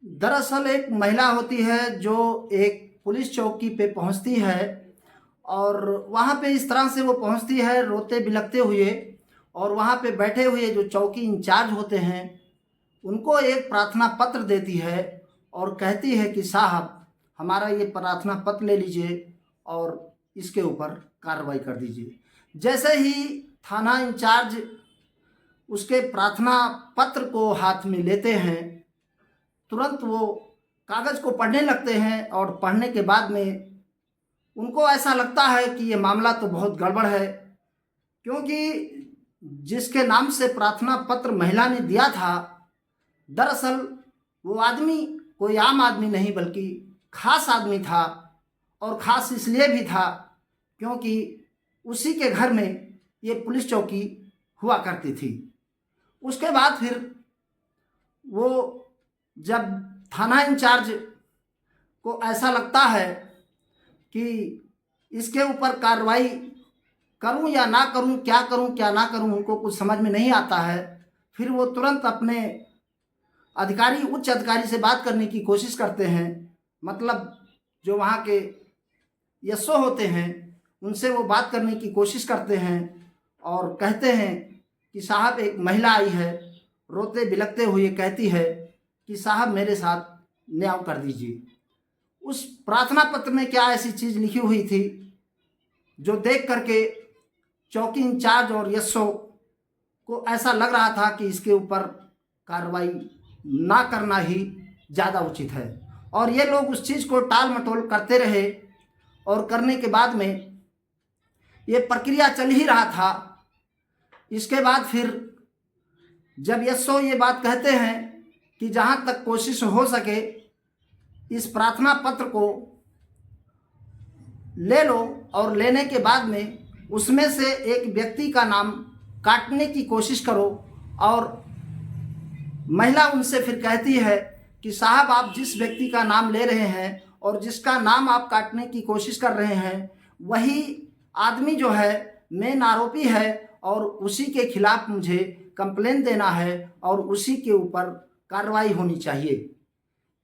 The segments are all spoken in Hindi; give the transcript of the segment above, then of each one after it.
दरअसल एक महिला होती है जो एक पुलिस चौकी पे पहुंचती है और वहां पे इस तरह से वो पहुंचती है रोते बिलखते हुए। और वहां पे बैठे हुए जो चौकी इंचार्ज होते हैं उनको एक प्रार्थना पत्र देती है और कहती है कि साहब हमारा ये प्रार्थना पत्र ले लीजिए और इसके ऊपर कार्रवाई कर दीजिए। जैसे ही थाना इंचार्ज उसके प्रार्थना पत्र को हाथ में लेते हैं तुरंत वो कागज़ को पढ़ने लगते हैं और पढ़ने के बाद में उनको ऐसा लगता है कि ये मामला तो बहुत गड़बड़ है, क्योंकि जिसके नाम से प्रार्थना पत्र महिला ने दिया था दरअसल वो आदमी कोई आम आदमी नहीं बल्कि खास आदमी था। और ख़ास इसलिए भी था क्योंकि उसी के घर में ये पुलिस चौकी हुआ करती थी। उसके बाद फिर वो जब थाना इंचार्ज को ऐसा लगता है कि इसके ऊपर कार्रवाई करूं या ना करूं, क्या करूं क्या ना करूं, उनको कुछ समझ में नहीं आता है। फिर वो तुरंत अपने अधिकारी उच्च अधिकारी से बात करने की कोशिश करते हैं, मतलब जो वहाँ के एसओ होते हैं उनसे वो बात करने की कोशिश करते हैं और कहते हैं कि साहब एक महिला आई है, रोते बिलखते हुए कहती है कि साहब मेरे साथ न्याय कर दीजिए। उस प्रार्थना पत्र में क्या ऐसी चीज़ लिखी हुई थी जो देख करके चौकी इंचार्ज और एसओ को ऐसा लग रहा था कि इसके ऊपर कार्रवाई ना करना ही ज़्यादा उचित है। और ये लोग उस चीज़ को टाल मटोल करते रहे और करने के बाद में ये प्रक्रिया चल ही रहा था। इसके बाद फिर जब एसओ ये बात कहते हैं कि जहाँ तक कोशिश हो सके इस प्रार्थना पत्र को ले लो और लेने के बाद में उसमें से एक व्यक्ति का नाम काटने की कोशिश करो। और महिला उनसे फिर कहती है कि साहब आप जिस व्यक्ति का नाम ले रहे हैं और जिसका नाम आप काटने की कोशिश कर रहे हैं वही आदमी जो है मेन आरोपी है और उसी के खिलाफ मुझे कंप्लेन देना है और उसी के ऊपर कार्रवाई होनी चाहिए।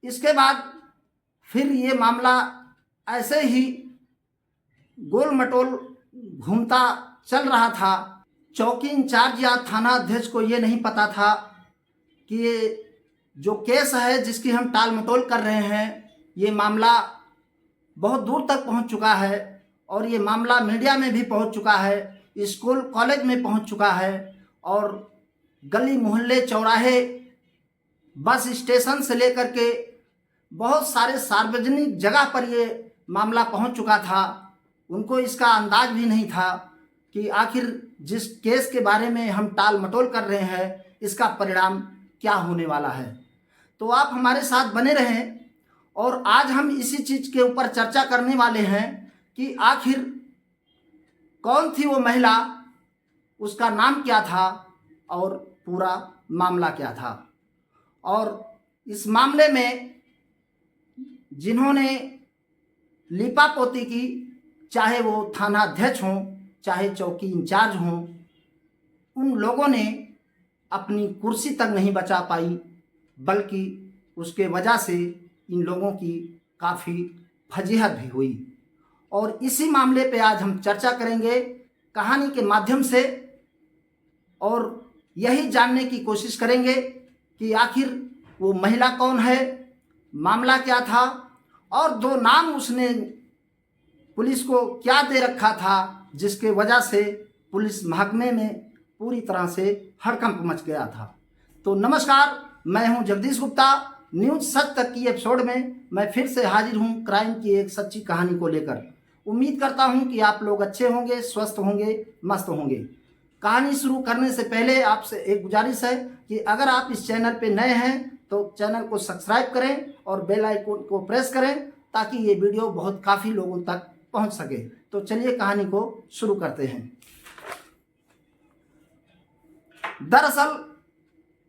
इसके बाद फिर ये मामला ऐसे ही गोल मटोल घूमता चल रहा था। चौकी इंचार्ज या थाना अध्यक्ष को ये नहीं पता था कि ये जो केस है जिसकी हम टाल मटोल कर रहे हैं ये मामला बहुत दूर तक पहुंच चुका है और ये मामला मीडिया में भी पहुंच चुका है, स्कूल कॉलेज में पहुंच चुका है और गली मोहल्ले चौराहे बस स्टेशन से लेकर के बहुत सारे सार्वजनिक जगह पर ये मामला पहुंच चुका था। उनको इसका अंदाज भी नहीं था कि आखिर जिस केस के बारे में हम टाल मटोल कर रहे हैं इसका परिणाम क्या होने वाला है। तो आप हमारे साथ बने रहें और आज हम इसी चीज़ के ऊपर चर्चा करने वाले हैं कि आखिर कौन थी वो महिला, उसका नाम क्या था और पूरा मामला क्या था। और इस मामले में जिन्होंने लीपापोती की, चाहे वो थाना अध्यक्ष हों चाहे चौकी इंचार्ज हों, उन लोगों ने अपनी कुर्सी तक नहीं बचा पाई, बल्कि उसके वजह से इन लोगों की काफ़ी फजीहत भी हुई। और इसी मामले पे आज हम चर्चा करेंगे कहानी के माध्यम से और यही जानने की कोशिश करेंगे कि आखिर वो महिला कौन है, मामला क्या था और दो नाम उसने पुलिस को क्या दे रखा था जिसके वजह से पुलिस महकमे में पूरी तरह से हड़कंप मच गया था। तो नमस्कार, मैं हूं जगदीश गुप्ता। न्यूज़ सच तक की एपिसोड में मैं फिर से हाजिर हूं क्राइम की एक सच्ची कहानी को लेकर। उम्मीद करता हूं कि आप लोग अच्छे होंगे, स्वस्थ होंगे, मस्त होंगे। कहानी शुरू करने से पहले आपसे एक गुजारिश है कि अगर आप इस चैनल पे नए हैं तो चैनल को सब्सक्राइब करें और बेल आइकन को प्रेस करें ताकि ये वीडियो बहुत काफ़ी लोगों तक पहुंच सके। तो चलिए कहानी को शुरू करते हैं। दरअसल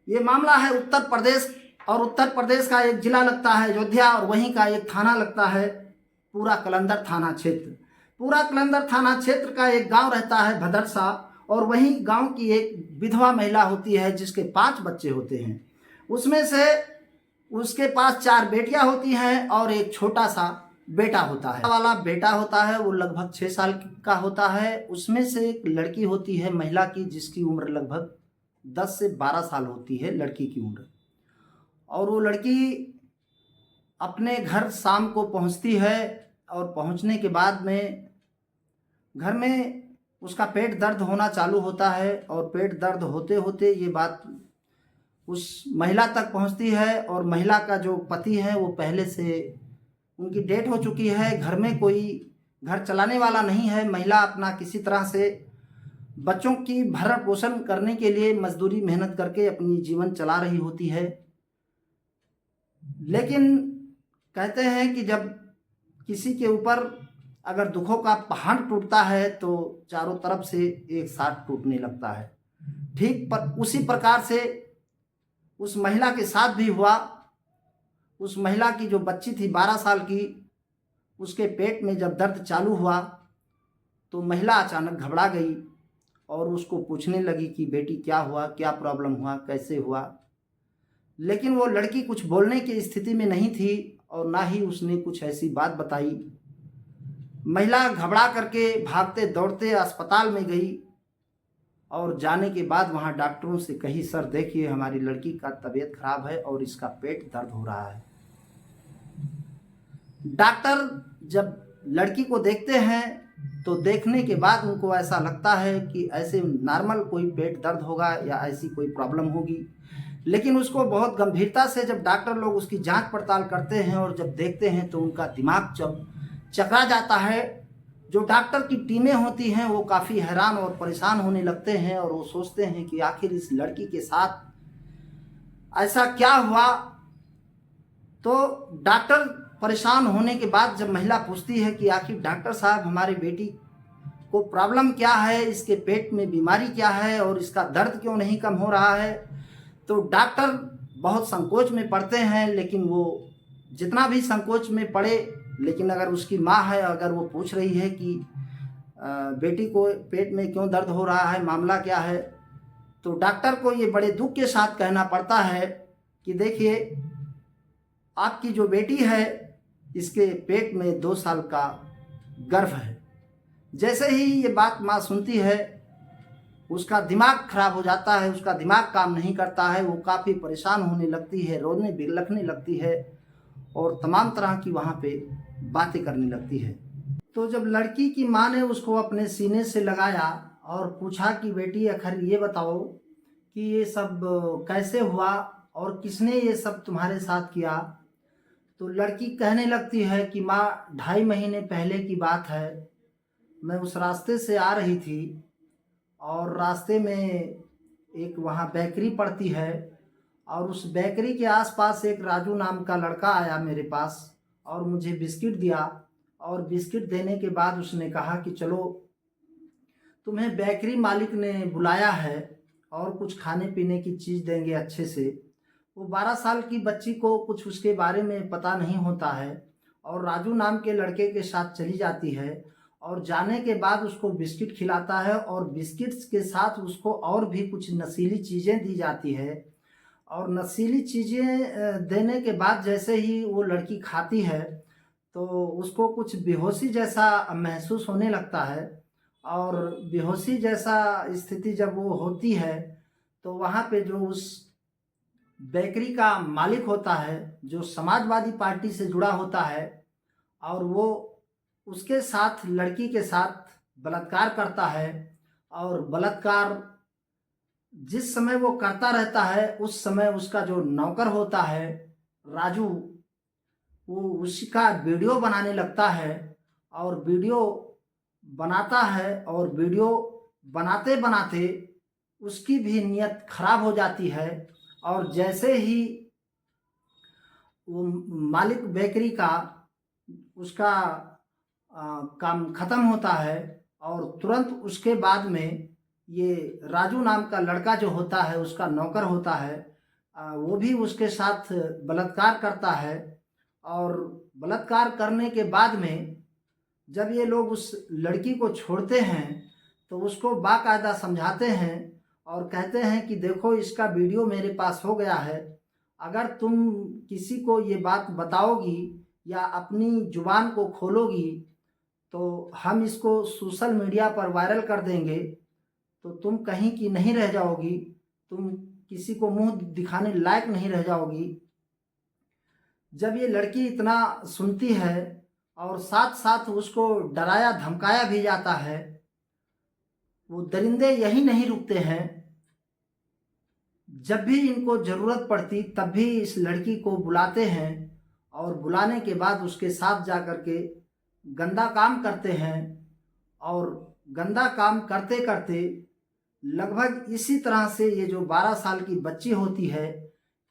ये मामला है उत्तर प्रदेश और उत्तर प्रदेश का एक ज़िला लगता है अयोध्या और वहीं का एक थाना लगता है पूरा कलंदर थाना क्षेत्र। पूरा कलंदर थाना क्षेत्र का एक गांव रहता है भदरसा और वहीं गांव की एक विधवा महिला होती है जिसके 5 बच्चे होते हैं। उसमें से उसके पास 4 बेटियां होती हैं और एक छोटा सा बेटा होता है। वाला बेटा होता है वो लगभग 6 साल का होता है। उसमें से एक लड़की होती है महिला की, जिसकी उम्र लगभग 10 से 12 साल होती है लड़की की उम्र। और वो लड़की अपने घर शाम को पहुंचती है और पहुंचने के बाद में घर में उसका पेट दर्द होना चालू होता है। और पेट दर्द होते होते ये बात उस महिला तक पहुंचती है। और महिला का जो पति है वो पहले से उनकी डेथ हो चुकी है। घर में कोई घर चलाने वाला नहीं है। महिला अपना किसी तरह से बच्चों की भरण पोषण करने के लिए मजदूरी मेहनत करके अपनी जीवन चला रही होती है। लेकिन कहते हैं कि जब किसी के ऊपर अगर दुखों का पहाड़ टूटता है तो चारों तरफ से एक साथ टूटने लगता है। ठीक पर उसी प्रकार से उस महिला के साथ भी हुआ। उस महिला की जो बच्ची थी 12 साल की, उसके पेट में जब दर्द चालू हुआ तो महिला अचानक घबरा गई और उसको पूछने लगी कि बेटी क्या हुआ, क्या प्रॉब्लम हुआ, कैसे हुआ। लेकिन वो लड़की कुछ बोलने की स्थिति में नहीं थी और ना ही उसने कुछ ऐसी बात बताई। महिला घबरा करके भागते दौड़ते अस्पताल में गई और जाने के बाद वहाँ डॉक्टरों से कही, सर देखिए हमारी लड़की का तबीयत खराब है और इसका पेट दर्द हो रहा है। डॉक्टर जब लड़की को देखते हैं तो देखने के बाद उनको ऐसा लगता है कि ऐसे नॉर्मल कोई पेट दर्द होगा या ऐसी कोई प्रॉब्लम होगी। लेकिन उसको बहुत गंभीरता से जब डॉक्टर लोग उसकी जांच पड़ताल करते हैं और जब देखते हैं तो उनका दिमाग चकरा जाता है। जो डॉक्टर की टीमें होती हैं वो काफ़ी हैरान और परेशान होने लगते हैं और वो सोचते हैं कि आखिर इस लड़की के साथ ऐसा क्या हुआ। तो डॉक्टर परेशान होने के बाद जब महिला पूछती है कि आखिर डॉक्टर साहब हमारी बेटी को प्रॉब्लम क्या है, इसके पेट में बीमारी क्या है और इसका दर्द क्यों नहीं कम हो रहा है, तो डॉक्टर बहुत संकोच में पड़ते हैं। लेकिन वो जितना भी संकोच में पड़े, लेकिन अगर उसकी माँ है, अगर वो पूछ रही है कि बेटी को पेट में क्यों दर्द हो रहा है, मामला क्या है, तो डॉक्टर को ये बड़े दुख के साथ कहना पड़ता है कि देखिए आपकी जो बेटी है इसके पेट में 2 साल का गर्भ है। जैसे ही ये बात माँ सुनती है उसका दिमाग खराब हो जाता है, उसका दिमाग काम नहीं करता है, वो काफ़ी परेशान होने लगती है, रोने बिलखने लगती है और तमाम तरह की वहाँ पे बातें करने लगती है। तो जब लड़की की माँ ने उसको अपने सीने से लगाया और पूछा कि बेटी आखिर ये बताओ कि ये सब कैसे हुआ और किसने ये सब तुम्हारे साथ किया, तो लड़की कहने लगती है कि माँ 2.5 महीने पहले की बात है, मैं उस रास्ते से आ रही थी और रास्ते में एक वहाँ बेकरी पड़ती है और उस बेकरी के आसपास एक राजू नाम का लड़का आया मेरे पास और मुझे बिस्किट दिया। और बिस्किट देने के बाद उसने कहा कि चलो तुम्हें बेकरी मालिक ने बुलाया है और कुछ खाने पीने की चीज़ देंगे अच्छे से। वो 12 साल की बच्ची को कुछ उसके बारे में पता नहीं होता है और राजू नाम के लड़के के साथ चली जाती है और जाने के बाद उसको बिस्किट खिलाता है और बिस्किट्स के साथ उसको और भी कुछ नशीली चीज़ें दी जाती है। और नशीली चीज़ें देने के बाद जैसे ही वो लड़की खाती है तो उसको कुछ बेहोशी जैसा महसूस होने लगता है। और बेहोशी जैसा स्थिति जब वो होती है तो वहाँ पे जो उस बेकरी का मालिक होता है जो समाजवादी पार्टी से जुड़ा होता है और वो उसके साथ लड़की के साथ बलात्कार करता है। और बलात्कार जिस समय वो करता रहता है उस समय उसका जो नौकर होता है राजू, वो उसका वीडियो बनाने लगता है और वीडियो बनाता है और वीडियो बनाते बनाते उसकी भी नीयत खराब हो जाती है। और जैसे ही वो मालिक बेकरी का उसका काम ख़त्म होता है और तुरंत उसके बाद में ये राजू नाम का लड़का जो होता है उसका नौकर होता है, वो भी उसके साथ बलात्कार करता है। और बलात्कार करने के बाद में जब ये लोग उस लड़की को छोड़ते हैं तो उसको बाकायदा समझाते हैं और कहते हैं कि देखो इसका वीडियो मेरे पास हो गया है, अगर तुम किसी को ये बात बताओगी या अपनी जुबान को खोलोगी तो हम इसको सोशल मीडिया पर वायरल कर देंगे, तो तुम कहीं की नहीं रह जाओगी, तुम किसी को मुंह दिखाने लायक नहीं रह जाओगी। जब ये लड़की इतना सुनती है और साथ साथ उसको डराया धमकाया भी जाता है, वो दरिंदे यही नहीं रुकते हैं। जब भी इनको ज़रूरत पड़ती तब भी इस लड़की को बुलाते हैं और बुलाने के बाद उसके साथ जा कर के गंदा काम करते हैं। और गंदा काम करते करते लगभग इसी तरह से ये जो 12 साल की बच्ची होती है,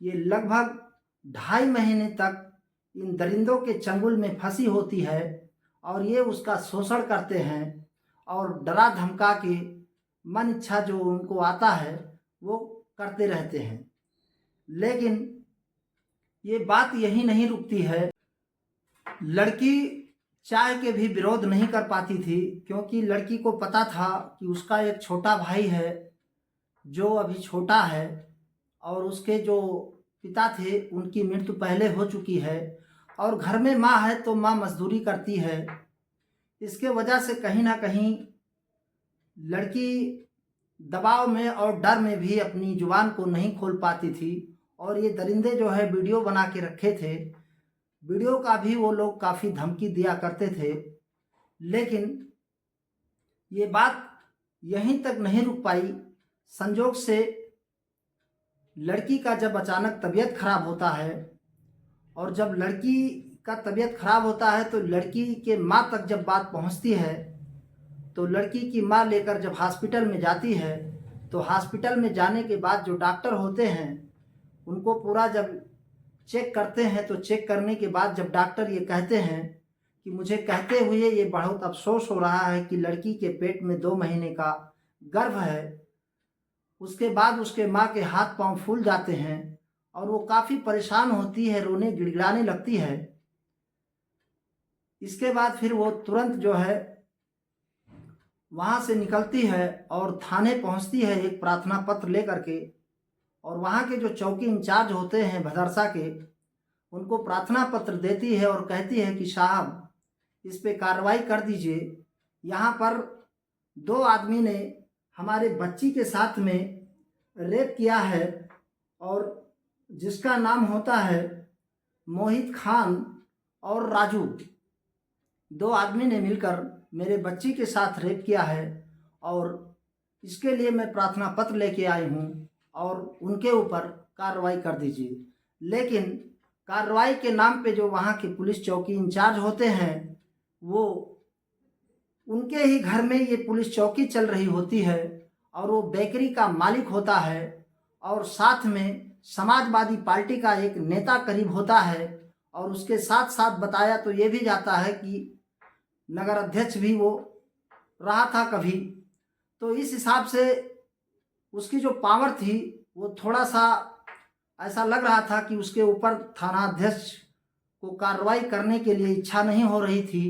ये लगभग 2.5 महीने तक इन दरिंदों के चंगुल में फंसी होती है और ये उसका शोषण करते हैं और डरा धमका के मन इच्छा जो उनको आता है वो करते रहते हैं। लेकिन ये बात यही नहीं रुकती है। लड़की चाह के भी विरोध नहीं कर पाती थी, क्योंकि लड़की को पता था कि उसका एक छोटा भाई है जो अभी छोटा है और उसके जो पिता थे उनकी मृत्यु पहले हो चुकी है और घर में माँ है तो माँ मजदूरी करती है। इसके वजह से कहीं ना कहीं लड़की दबाव में और डर में भी अपनी जुबान को नहीं खोल पाती थी। और ये दरिंदे जो है वीडियो बना के रखे थे, वीडियो का भी वो लोग काफ़ी धमकी दिया करते थे। लेकिन ये बात यहीं तक नहीं रुक पाई। संजोग से लड़की का जब अचानक तबीयत खराब होता है और जब लड़की का तबीयत खराब होता है तो लड़की के माँ तक जब बात पहुँचती है तो लड़की की माँ लेकर जब हॉस्पिटल में जाती है तो हॉस्पिटल में जाने के बाद जो डॉक्टर होते हैं उनको पूरा जब चेक करते हैं तो चेक करने के बाद जब डॉक्टर ये कहते हैं कि मुझे कहते हुए ये बहुत अफसोस हो रहा है कि लड़की के पेट में 2 महीने का गर्भ है, उसके बाद उसके माँ के हाथ पांव फूल जाते हैं और वो काफ़ी परेशान होती है, रोने गिड़गिड़ाने लगती है। इसके बाद फिर वो तुरंत जो है वहाँ से निकलती है और थाने पहुँचती है एक प्रार्थना पत्र लेकर के। और वहाँ के जो चौकी इंचार्ज होते हैं भदरसा के, उनको प्रार्थना पत्र देती है और कहती है कि साहब इस पे कार्रवाई कर दीजिए। यहाँ पर 2 आदमी ने हमारे बच्ची के साथ में रेप किया है और जिसका नाम होता है मोहित खान और राजू। 2 आदमी ने मिलकर मेरे बच्ची के साथ रेप किया है और इसके लिए मैं प्रार्थना पत्र लेके आई हूँ और उनके ऊपर कार्रवाई कर दीजिए। लेकिन कार्रवाई के नाम पे जो वहाँ के पुलिस चौकी इंचार्ज होते हैं वो उनके ही घर में ये पुलिस चौकी चल रही होती है और वो बेकरी का मालिक होता है और साथ में समाजवादी पार्टी का एक नेता करीब होता है। और उसके साथ साथ बताया तो ये भी जाता है कि नगर अध्यक्ष भी वो रहा था कभी। तो इस हिसाब से उसकी जो पावर थी वो थोड़ा सा ऐसा लग रहा था कि उसके ऊपर थाना अध्यक्ष को कार्रवाई करने के लिए इच्छा नहीं हो रही थी।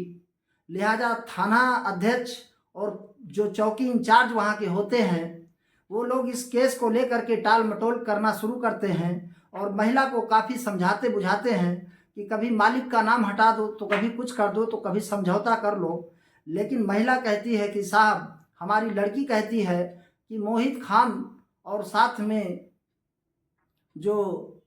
लिहाजा थाना अध्यक्ष और जो चौकी इंचार्ज वहाँ के होते हैं वो लोग इस केस को लेकर के टाल मटोल करना शुरू करते हैं और महिला को काफ़ी समझाते बुझाते हैं कि कभी मालिक का नाम हटा दो तो कभी कुछ कर दो तो कभी समझौता कर लो। लेकिन महिला कहती है कि साहब हमारी लड़की कहती है कि मोहित खान और साथ में जो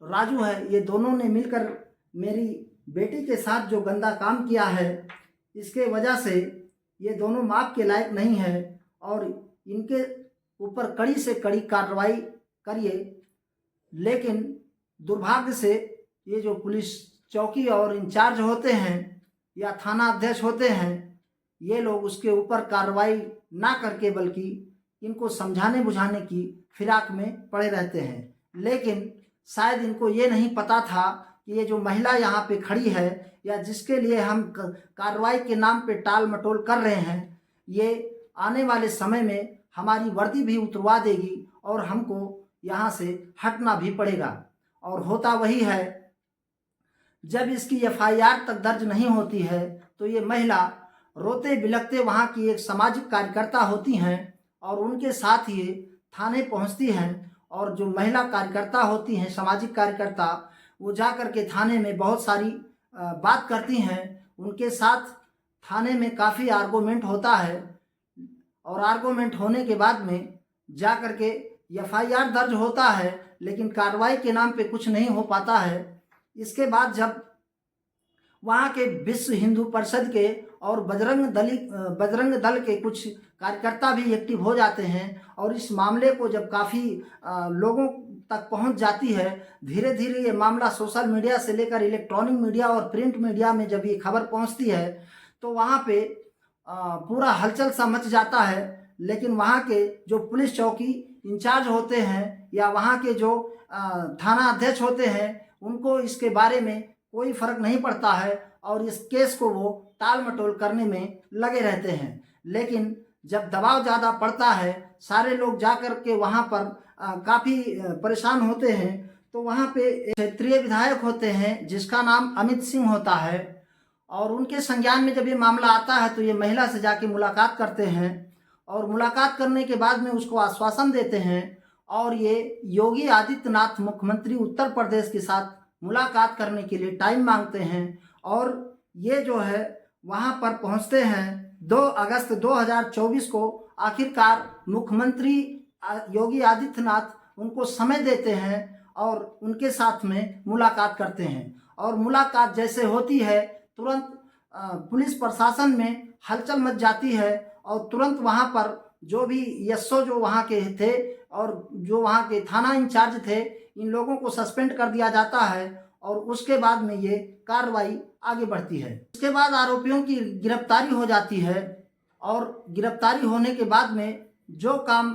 राजू है ये दोनों ने मिलकर मेरी बेटी के साथ जो गंदा काम किया है, इसके वजह से ये दोनों माफ़ के लायक नहीं है और इनके ऊपर कड़ी से कड़ी कार्रवाई करिए। लेकिन दुर्भाग्य से ये जो पुलिस चौकी और इंचार्ज होते हैं या थाना अध्यक्ष होते हैं ये लोग उसके ऊपर कार्रवाई ना करके बल्कि इनको समझाने बुझाने की फिराक में पड़े रहते हैं। लेकिन शायद इनको ये नहीं पता था कि ये जो महिला यहाँ पे खड़ी है या जिसके लिए हम कार्रवाई के नाम पे टाल मटोल कर रहे हैं, ये आने वाले समय में हमारी वर्दी भी उतरवा देगी और हमको यहाँ से हटना भी पड़ेगा। और होता वही है, जब इसकी FIR तक दर्ज नहीं होती है तो ये महिला रोते बिलखते वहाँ की एक सामाजिक कार्यकर्ता होती हैं और उनके साथ ये थाने पहुँचती हैं और जो महिला कार्यकर्ता होती हैं, सामाजिक कार्यकर्ता, वो जा कर के थाने में बहुत सारी बात करती हैं। उनके साथ थाने में काफ़ी आर्गूमेंट होता है और आर्गूमेंट होने के बाद में जा कर के एफआईआर दर्ज होता है, लेकिन कार्रवाई के नाम पे कुछ नहीं हो पाता है। इसके बाद जब वहाँ के विश्व हिंदू परिषद के और बजरंग दल के कुछ कार्यकर्ता भी एक्टिव हो जाते हैं और इस मामले को जब काफ़ी लोगों तक पहुंच जाती है, धीरे धीरे ये मामला सोशल मीडिया से लेकर इलेक्ट्रॉनिक मीडिया और प्रिंट मीडिया में जब ये खबर पहुंचती है तो वहाँ पे पूरा हलचल सा मच जाता है। लेकिन वहाँ के जो पुलिस चौकी इंचार्ज होते हैं या वहाँ के जो थाना अध्यक्ष होते हैं, उनको इसके बारे में कोई फर्क नहीं पड़ता है और इस केस को वो टाल मटोल करने में लगे रहते हैं। लेकिन जब दबाव ज़्यादा पड़ता है, सारे लोग जा कर के वहाँ पर काफ़ी परेशान होते हैं, तो वहाँ पे क्षेत्रीय विधायक होते हैं जिसका नाम अमित सिंह होता है और उनके संज्ञान में जब ये मामला आता है तो ये महिला से जाके मुलाकात करते हैं और मुलाकात करने के बाद में उसको आश्वासन देते हैं और ये योगी आदित्यनाथ मुख्यमंत्री उत्तर प्रदेश के साथ मुलाकात करने के लिए टाइम मांगते हैं और ये जो है वहाँ पर पहुँचते हैं। 2 अगस्त 2024 को आखिरकार मुख्यमंत्री योगी आदित्यनाथ उनको समय देते हैं और उनके साथ में मुलाकात करते हैं और मुलाकात जैसे होती है तुरंत पुलिस प्रशासन में हलचल मच जाती है और तुरंत वहाँ पर जो भी एसओ जो वहाँ के थे और जो वहाँ के थाना इंचार्ज थे, इन लोगों को सस्पेंड कर दिया जाता है और उसके बाद में ये कार्रवाई आगे बढ़ती है। उसके बाद आरोपियों की गिरफ्तारी हो जाती है और गिरफ्तारी होने के बाद में जो काम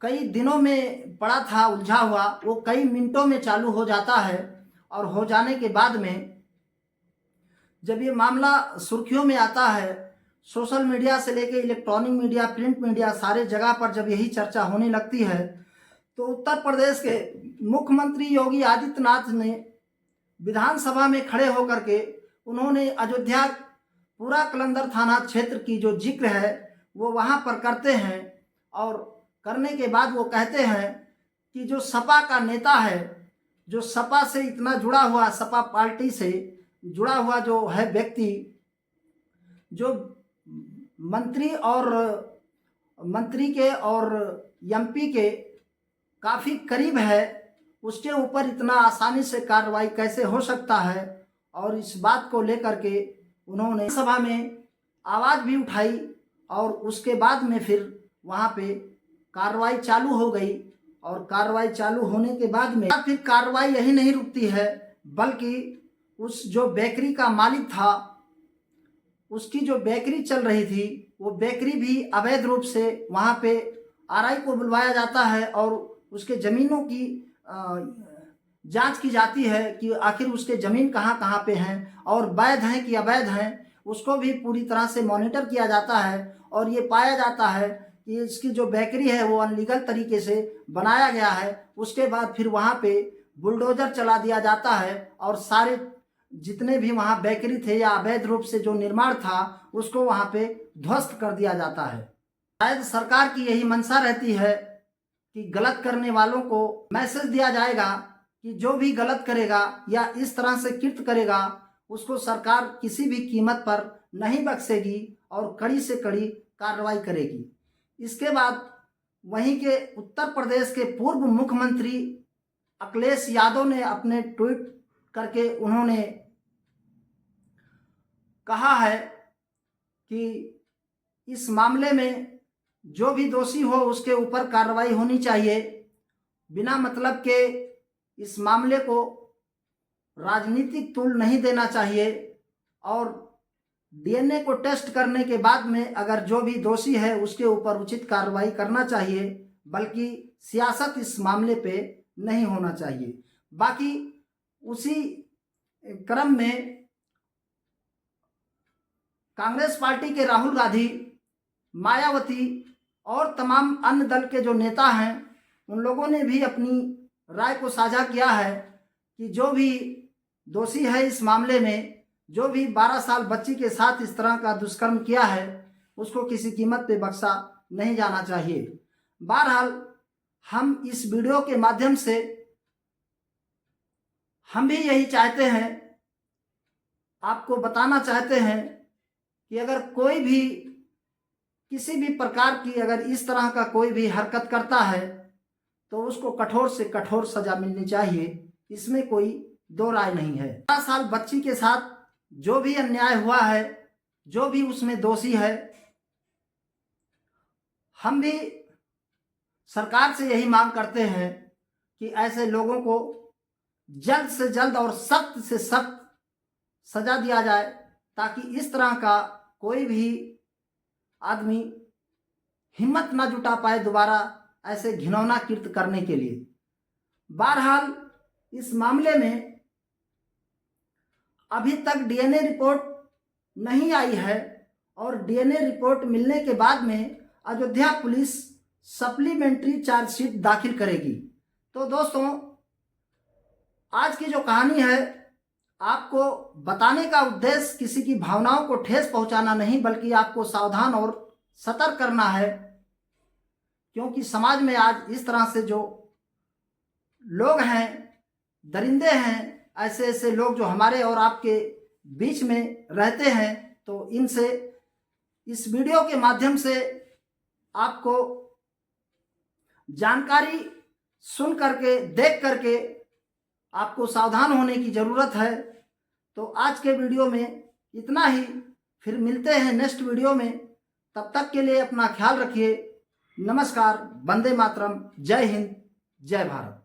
कई दिनों में पड़ा था उलझा हुआ, वो कई मिनटों में चालू हो जाता है और हो जाने के बाद में जब ये मामला सुर्खियों में आता है, सोशल मीडिया से लेकर इलेक्ट्रॉनिक मीडिया, प्रिंट मीडिया, सारे जगह पर जब यही चर्चा होने लगती है तो उत्तर प्रदेश के मुख्यमंत्री योगी आदित्यनाथ ने विधानसभा में खड़े होकर के उन्होंने अयोध्या पूरा कलंदर थाना क्षेत्र की जो जिक्र है वो वहाँ पर करते हैं और करने के बाद वो कहते हैं कि जो सपा का नेता है, जो सपा से इतना जुड़ा हुआ, सपा पार्टी से जुड़ा हुआ जो है व्यक्ति, जो मंत्री के और एमपी के काफ़ी करीब है, उसके ऊपर इतना आसानी से कार्रवाई कैसे हो सकता है। और इस बात को लेकर के उन्होंने सभा में आवाज़ भी उठाई और उसके बाद में फिर वहाँ पे कार्रवाई चालू हो गई और कार्रवाई चालू होने के बाद में फिर कार्रवाई यही नहीं रुकती है, बल्कि उस जो बेकरी का मालिक था, उसकी जो बेकरी चल रही थी, वो बेकरी भी अवैध रूप से वहाँ पे आरआई को बुलवाया जाता है और उसके ज़मीनों की जांच की जाती है कि आखिर उसके ज़मीन कहाँ कहाँ पे हैं और वैध हैं कि अवैध हैं, उसको भी पूरी तरह से मॉनिटर किया जाता है और ये पाया जाता है कि इसकी जो बेकरी है वो अनलीगल तरीके से बनाया गया है। उसके बाद फिर वहाँ पे बुलडोजर चला दिया जाता है और सारे जितने भी वहाँ बेकरी थे या अवैध रूप से जो निर्माण था उसको वहाँ पे ध्वस्त कर दिया जाता है। शायद सरकार की यही मंशा रहती है कि गलत करने वालों को मैसेज दिया जाएगा कि जो भी गलत करेगा या इस तरह से कृत्य करेगा उसको सरकार किसी भी कीमत पर नहीं बख्शेगी और कड़ी से कड़ी कार्रवाई करेगी। इसके बाद वहीं के उत्तर प्रदेश के पूर्व मुख्यमंत्री अखिलेश यादव ने अपने ट्वीट करके उन्होंने कहा है कि इस मामले में जो भी दोषी हो उसके ऊपर कार्रवाई होनी चाहिए, बिना मतलब के इस मामले को राजनीतिक तूल नहीं देना चाहिए और डीएनए को टेस्ट करने के बाद में अगर जो भी दोषी है उसके ऊपर उचित कार्रवाई करना चाहिए, बल्कि सियासत इस मामले पे नहीं होना चाहिए। बाकी उसी क्रम में कांग्रेस पार्टी के राहुल गांधी, मायावती और तमाम अन्य दल के जो नेता हैं उन लोगों ने भी अपनी राय को साझा किया है कि जो भी दोषी है इस मामले में, जो भी 12 साल बच्ची के साथ इस तरह का दुष्कर्म किया है उसको किसी कीमत पे बख्शा नहीं जाना चाहिए। बहरहाल हम इस वीडियो के माध्यम से हम भी यही चाहते हैं, आपको बताना चाहते हैं कि अगर कोई भी किसी भी प्रकार की अगर इस तरह का कोई भी हरकत करता है तो उसको कठोर से कठोर सजा मिलनी चाहिए, इसमें कोई दो राय नहीं है। 12 साल बच्ची के साथ जो भी अन्याय हुआ है, जो भी उसमें दोषी है, हम भी सरकार से यही मांग करते हैं कि ऐसे लोगों को जल्द से जल्द और सख्त से सख्त सजा दिया जाए, ताकि इस तरह का कोई भी आदमी हिम्मत ना जुटा पाए दोबारा ऐसे घिनौना कृत्य करने के लिए। बहरहाल इस मामले में अभी तक डीएनए रिपोर्ट नहीं आई है और डीएनए रिपोर्ट मिलने के बाद में अयोध्या पुलिस सप्लीमेंट्री चार्जशीट दाखिल करेगी। तो दोस्तों, आज की जो कहानी है आपको बताने का उद्देश्य किसी की भावनाओं को ठेस पहुंचाना नहीं, बल्कि आपको सावधान और सतर्क करना है, क्योंकि समाज में आज इस तरह से जो लोग हैं, दरिंदे हैं, ऐसे ऐसे लोग जो हमारे और आपके बीच में रहते हैं, तो इनसे इस वीडियो के माध्यम से आपको जानकारी सुन करके, देख करके आपको सावधान होने की ज़रूरत है। तो आज के वीडियो में इतना ही, फिर मिलते हैं नेक्स्ट वीडियो में। तब तक के लिए अपना ख्याल रखिए। नमस्कार, वंदे मातरम, जय हिंद, जय भारत।